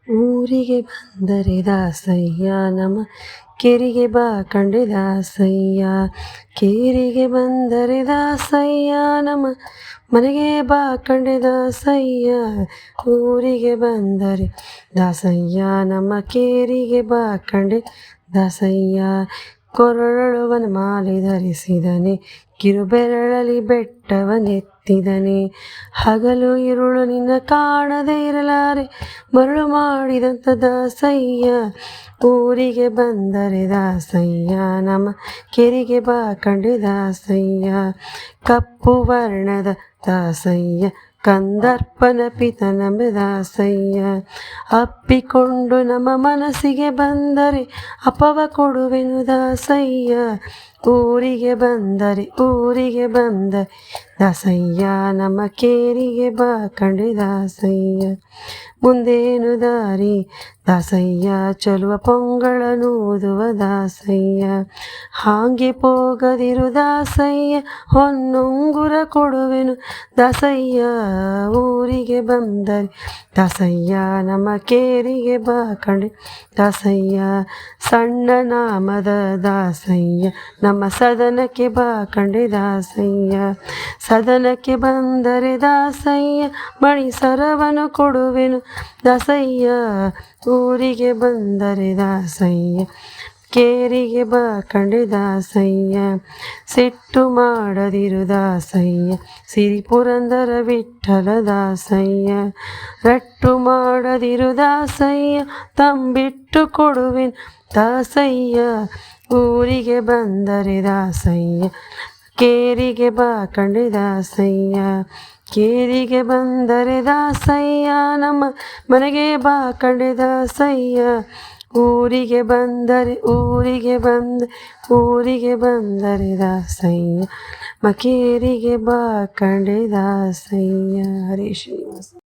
ಊರಿಗೆ ಬಂದರೆ ದಾಸಯ್ಯ ನಮ್ಮ ಕೆರಿಗೆ ಬಾ ಕಂಡೆ ದಾಸಯ್ಯ. ಕೇರಿಗೆ ಬಂದರೆ ದಾಸಯ್ಯ ನಮ್ಮ ಮನೆಗೆ ಬಾ ಕಂಡೆ ದಾಸಯ್ಯ. ಊರಿಗೆ ಬಂದರೆ ದಾಸಯ್ಯ ನಮ್ಮ ಕೇರಿಗೆ ಬಾ ಕಂಡೆ ದಾಸಯ್ಯ. ಕೊರಳಲು ವನಮಾಲೆ ಧರಿಸಿದನೆ, ಕಿರುಬೆರಳಲಿ ಬೆಟ್ಟವನೆತ್ತಿದನೆ. ಹಗಲು ಇರುಳು ನಿನ್ನ ಕಾಣದೇ ಇರಲಾರೆ, ಮರಳು ಮಾಡಿದಂಥ ದಾಸಯ್ಯ. ಊರಿಗೆ ಬಂದರೆ ದಾಸಯ್ಯ ನಮ್ಮ ಕೆರಿಗೆ ಬಾ ಕಂಡೆ ದಾಸಯ್ಯ. ಕಪ್ಪು ವರ್ಣದ ದಾಸಯ್ಯ ಕಂದರ್ಪನ ಪಿತನಂಬ ದಾಸಯ್ಯ. ಅಪ್ಪಿಕೊಂಡು ನಮ್ಮ ಮನಸ್ಸಿಗೆ ಬಂದರೆ ಅಪವ ಕೊಡುವೆನು ದಾಸಯ್ಯ. ಊರಿಗೆ ಬಂದರೆ ದಾಸಯ್ಯ ನಮ್ಮ ಕೇರಿಗೆ ಬಾ ಕಂಡೆ ದಾಸಯ್ಯ. ಮುಂದೇನು ದಾರಿ ದಾಸಯ್ಯ, ಚಲುವ ಪೊಂಗಳನೂದುವ ದಾಸಯ್ಯ. ಹಾಗೆ ಹೋಗದಿರು ದಾಸಯ್ಯ, ಹೊನ್ನುಂಗುರ ಕೊಡುವೆನು ದಾಸಯ್ಯ. ಊರಿಗೆ ಬಂದರೆ ದಾಸಯ್ಯ ನಮ್ಮ ಕೇರಿಗೆ ಬಾ ಕಂಡೆ ದಾಸಯ್ಯ. ಸಣ್ಣ ನಾಮದ ದಾಸಯ್ಯ ನಮ್ಮ ಸದನಕ್ಕೆ ಬಾ ಕಂಡೆ ದಾಸಯ್ಯ. ಸದನಕ್ಕೆ ಬಂದರೆ ದಾಸಯ್ಯ, ಮಣಿಸರವನು ಕೊಡುವೆನು ದಾಸಯ್ಯ. ಊರಿಗೆ ಬಂದರೆ ದಾಸಯ್ಯ ಕೇರಿಗೆ ಬಾ ಕಂಡೆ ದಾಸಯ್ಯ. ಸಿಟ್ಟು ಮಾಡದಿರು ದಾಸಯ್ಯ, ಸಿರಿ ಪುರಂದರ ವಿಠ್ಠಲ ದಾಸಯ್ಯ. ರಟ್ಟು ಮಾಡದಿರು ದಾಸಯ್ಯ, ತಂಬಿಟ್ಟು ಕೊಡುವೆನು ದಾಸಯ್ಯ. ಊರಿಗೆ ಬಂದರೆ ದಾಸಯ್ಯ ಕೇರಿಗೆ ಬಾ ಕಂಡೆ ದಾಸಯ್ಯ. ಕೇರಿಗೆ ಬಂದರೆ ದಾಸಯ್ಯ ನಮ್ಮ ಮನೆಗೆ ಬಾ ಕಂಡೆ ದಾಸಯ್ಯ. ಊರಿಗೆ ಬಂದರೆ ದಾಸಯ್ಯ, ಮಕೇರಿಗೆ ಬಾ ಕಂಡೆ ದಾಸಯ್ಯ. ಹರೇ ಶ್ರೀನಿವಾಸ.